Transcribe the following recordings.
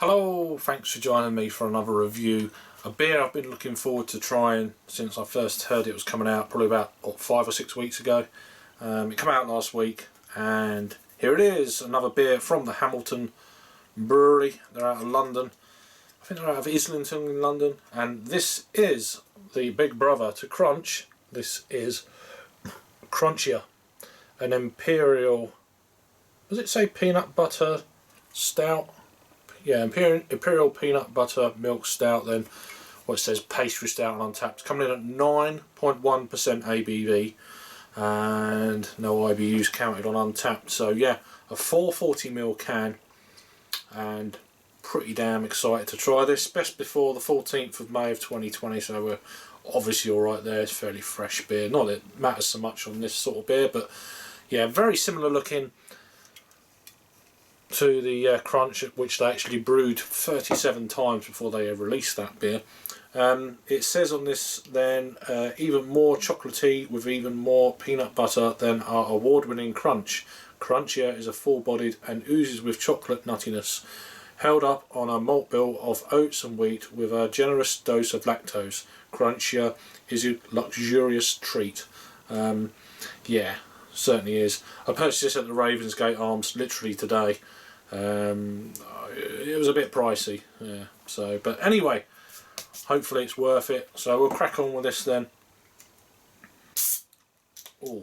Hello, thanks for joining me for another review. A beer I've been looking forward to trying since I first heard it was coming out, probably about 5 or 6 weeks ago. It came out last week, and here it is, another beer from the Hammerton Brewery. They're out of London. I think they're out of Islington in London, and this is the big brother to Crunch. This is Chrunchier, an Imperial, does it say peanut butter stout? Yeah, Imperial peanut butter milk stout, then what it says pastry stout and untapped. Coming in at 9.1% ABV and no IBUs counted on untapped. So yeah, a 440ml can, and pretty damn excited to try this. Best before the 14th of May of 2020, so we're obviously alright there. It's fairly fresh beer. Not that it matters so much on this sort of beer, but yeah, very similar looking to the Crunch, which they actually brewed 37 times before they released that beer. It says on this then, even more chocolatey with even more peanut butter than our award-winning Crunch. Chrunchier is a full-bodied and oozes with chocolate nuttiness, held up on a malt bill of oats and wheat with a generous dose of lactose. Crunchier is a luxurious treat. Yeah, certainly is. I purchased this at the Ravensgate Arms literally today. It was a bit pricey, yeah. So, but anyway, hopefully it's worth it. So we'll crack on with this then. Oh,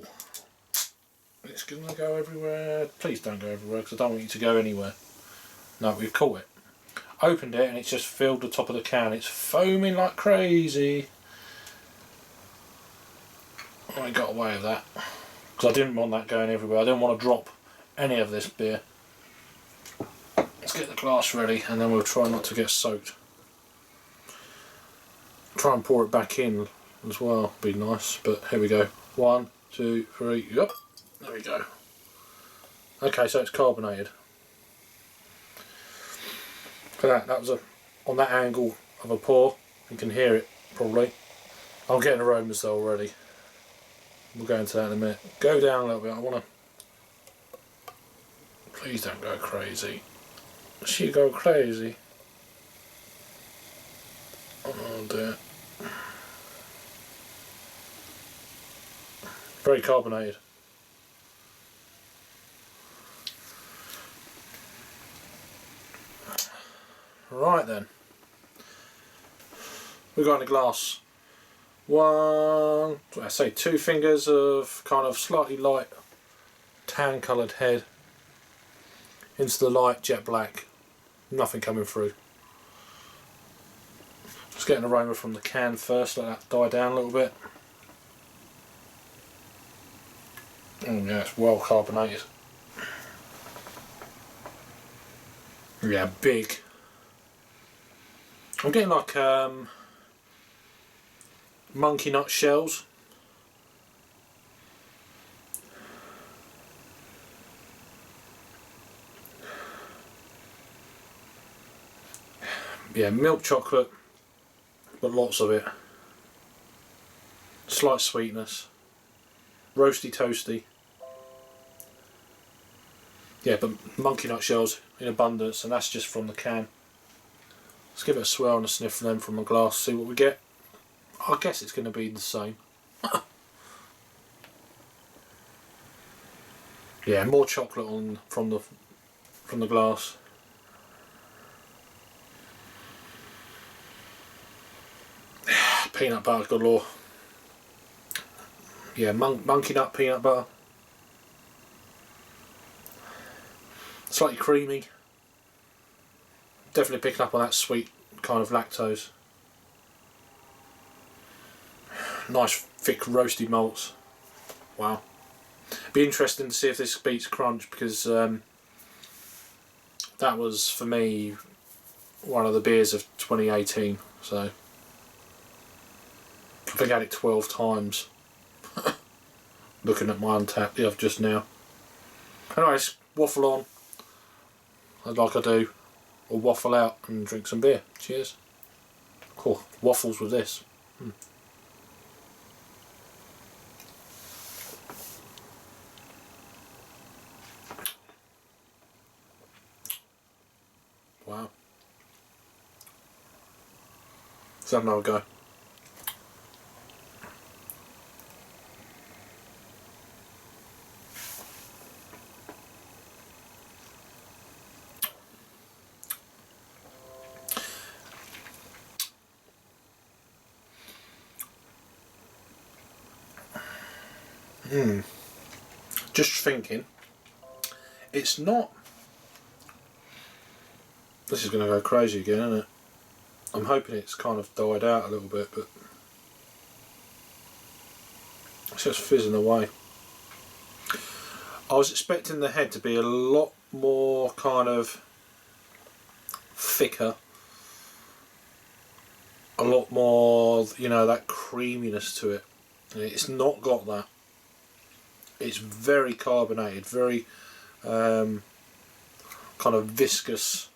it's gonna go everywhere. Please don't go everywhere, because I don't want you to go anywhere. No, we've caught it. Opened it and it's just filled the top of the can. It's foaming like crazy. I got away with that because I didn't want that going everywhere. I didn't want to drop any of this beer. Let's get the glass ready and then we'll try not to get soaked. Try and pour it back in as well, be nice, but here we go. 1, 2, 3, yep, there we go. Okay, so it's carbonated. For that was on that angle of a pour. You can hear it probably. I'm getting aromas though already. We'll go into that in a minute. Go down a little bit. I want to. Please don't go crazy. She go crazy. Oh dear. Very carbonated. Right then. We've got in a glass. I say 2 fingers of kind of slightly light tan coloured head into the light jet black. Nothing coming through. Just get an aroma from the can first, let that die down a little bit. Oh yeah, it's well carbonated. Yeah, big. I'm getting like monkey nut shells. Yeah, milk chocolate, but lots of it. Slight sweetness. Roasty toasty. Yeah, but monkey nut shells in abundance, and that's just from the can. Let's give it a swirl and a sniff then from a glass, see what we get. I guess it's going to be the same. Yeah, more chocolate on from the glass. Peanut butter galore. Yeah, monkey nut peanut butter. Slightly creamy. Definitely picking up on that sweet kind of lactose. Nice thick roasty malts. Wow. Be interesting to see if this beats Crunch, because that was for me one of the beers of 2018. So I think I had it 12 times. Looking at my untapped of just now. Anyways, waffle on, like I do, or waffle out and drink some beer. Cheers. Cool. Waffles with this. Wow. Let's have another go. Just thinking, it's not. This is going to go crazy again, isn't it? I'm hoping it's kind of died out a little bit, but it's just fizzing away. I was expecting the head to be a lot more kind of thicker, a lot more, you know, that creaminess to it. It's not got that. It's very carbonated, very kind of viscous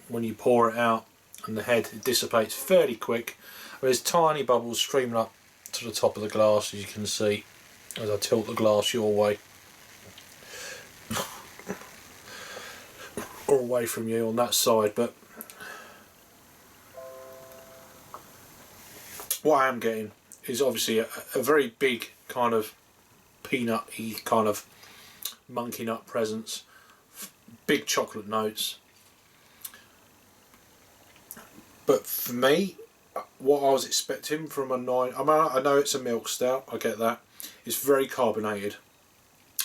when you pour it out, and the head, it dissipates fairly quick. There's tiny bubbles streaming up to the top of the glass, as you can see, as I tilt the glass your way or away from you on that side. But what I am getting is obviously a very big kind of peanut-y kind of monkey nut presence, big chocolate notes. But for me, what I was expecting from a 9, I mean, I know it's a milk stout, I get that. It's very carbonated.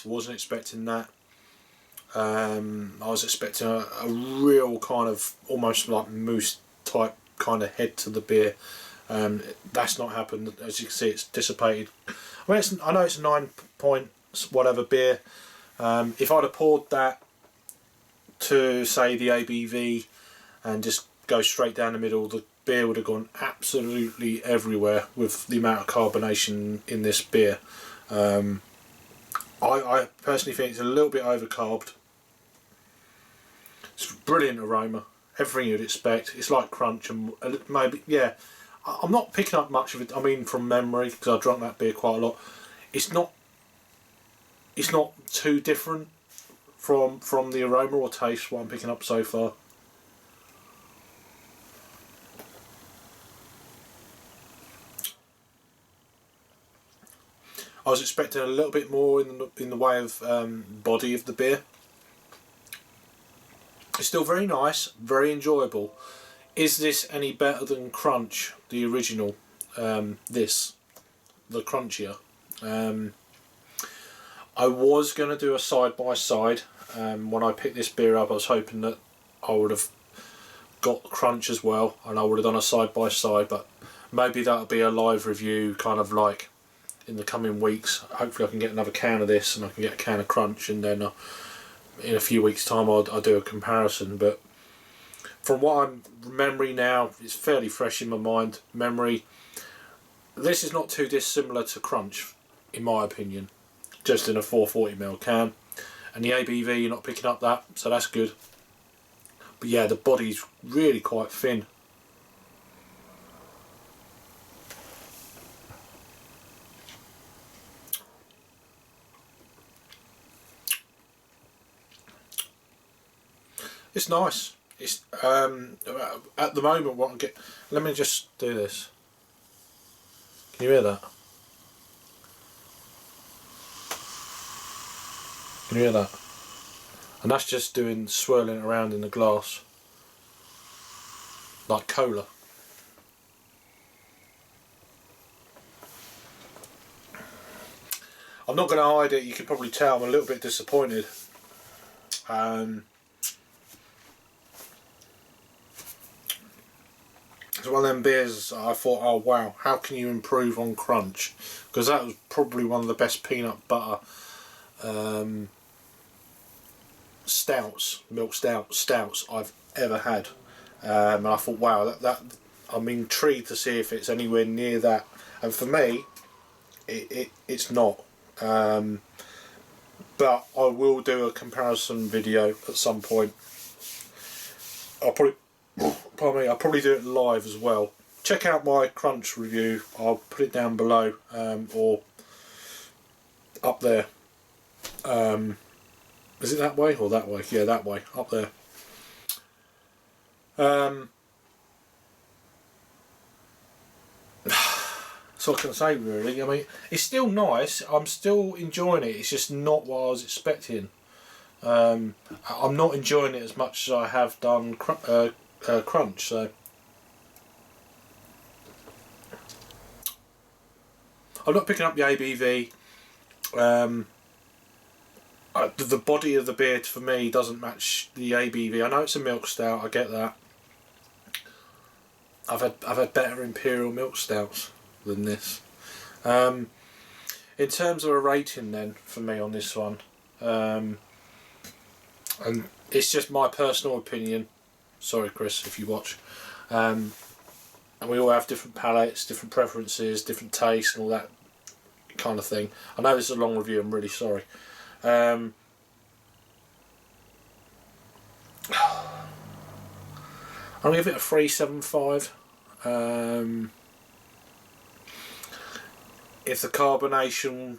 Wasn't expecting that. I was expecting a real kind of almost like mousse type kind of head to the beer. That's not happened. As you can see, it's dissipated. I mean, I know it's a 9 point whatever beer. If I'd have poured that to say the ABV and just go straight down the middle, the beer would have gone absolutely everywhere with the amount of carbonation in this beer. I personally think it's a little bit overcarbed. It's a brilliant aroma, everything you'd expect. It's like crunch and maybe, yeah, I'm not picking up much of it, I mean from memory, because I drunk that beer quite a lot. It's not too different from the aroma or taste what I'm picking up so far. I was expecting a little bit more in the way of body of the beer. It's still very nice, very enjoyable. Is this any better than Crunch, the original? The Crunchier. I was going to do a side by side. When I picked this beer up, I was hoping that I would have got Crunch as well, and I would have done a side by side. But maybe that'll be a live review, kind of like in the coming weeks. Hopefully, I can get another can of this, and I can get a can of Crunch, and then in a few weeks' time, I'll do a comparison. But from what I'm remembering now, it's fairly fresh in my mind. Memory. This is not too dissimilar to Crunch, in my opinion. Just in a 440ml can, and the ABV, you're not picking up that, so that's good. But yeah, the body's really quite thin. It's nice. It's at the moment what I get. Let me just do this. Can you hear that? Can you hear that? And that's just doing swirling it around in the glass like cola. I'm not going to hide it, you can probably tell I'm a little bit disappointed. It's one of them beers I thought, oh wow, how can you improve on Crunch? Because that was probably one of the best peanut butter milk stouts I've ever had. And I thought, wow, that I'm intrigued to see if it's anywhere near that. And for me, it's not. But I will do a comparison video at some point. I'll probably do it live as well. Check out my Crunch review. I'll put it down below or up there. Is it that way or that way? Yeah, that way, up there. That's all I can say really. I mean, it's still nice. I'm still enjoying it. It's just not what I was expecting. I'm not enjoying it as much as I have done Crunch. So I'm not picking up the ABV. The body of the beer for me doesn't match the ABV. I know it's a milk stout. I get that. I've had better Imperial milk stouts than this. In terms of a rating then for me on this one, and it's just my personal opinion, sorry Chris if you watch, and we all have different palates, different preferences, different tastes and all that kind of thing. I know this is a long review, I'm really sorry. I'm going to give it a 3.75. If the carbonation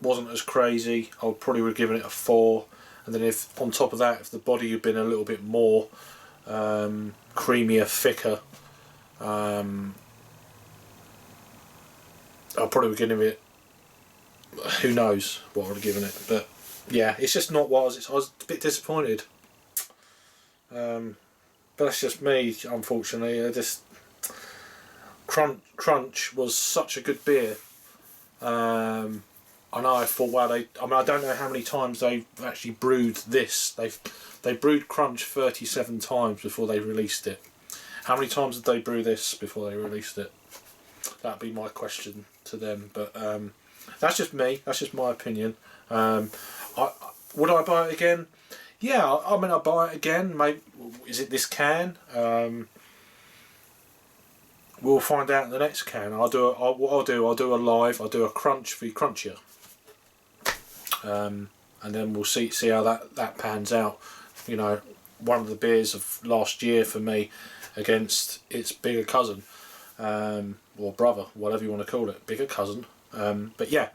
wasn't as crazy, I would probably would have given it a 4. And then if on top of that, if the body had been a little bit more creamier, thicker, I probably would give it, who knows what I would have given it. But yeah, it's just not what I was a bit disappointed. But that's just me, unfortunately. I just Crunch was such a good beer. I know I thought, wow, I don't know how many times they've actually brewed this. They brewed Crunch 37 times before they released it. How many times did they brew this before they released it? That'd be my question to them. But that's just me. That's just my opinion. Would I buy it again? Yeah, I mean, I'll buy it again. Maybe, is it this can? We'll find out in the next can. I'll do a live. I'll do a Crunch v Chrunchier, and then we'll see how that pans out. You know, one of the beers of last year for me against its bigger cousin, or brother, whatever you want to call it, bigger cousin. But yeah.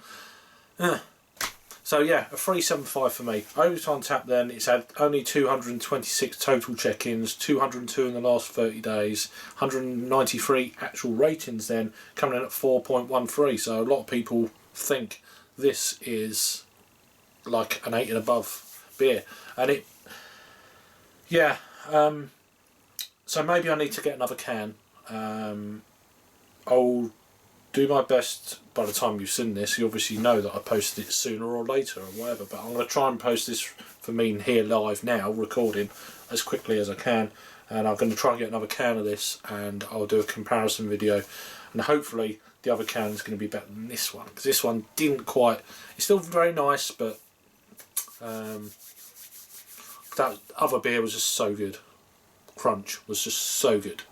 So yeah, a 3.75 for me. Overtime tap then, it's had only 226 total check-ins, 202 in the last 30 days, 193 actual ratings then, coming in at 4.13. So a lot of people think this is like an 8 and above beer. And it, yeah, so maybe I need to get another can. I'll do my best. By the time you've seen this, you obviously know that I posted it sooner or later or whatever, but I'm going to try and post this for me here live now, recording as quickly as I can, and I'm going to try and get another can of this and I'll do a comparison video, and hopefully the other can is going to be better than this one, because this one didn't quite, it's still very nice, but that other beer was just so good. Crunch was just so good,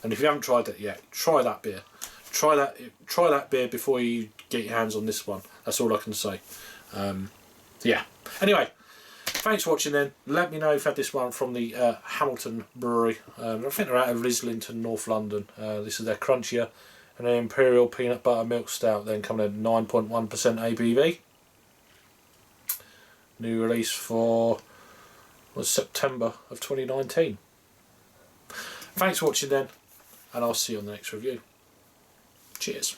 and if you haven't tried that yet, try that beer. Try that beer before you get your hands on this one. That's all I can say. Yeah. Anyway, thanks for watching then. Let me know if you had this one from the Hammerton Brewery. I think they're out of Islington, North London. This is their Chrunchier and their Imperial Peanut Butter Milk Stout, then coming in 9.1% ABV. New release for September of 2019. Thanks for watching then, and I'll see you on the next review. Cheers.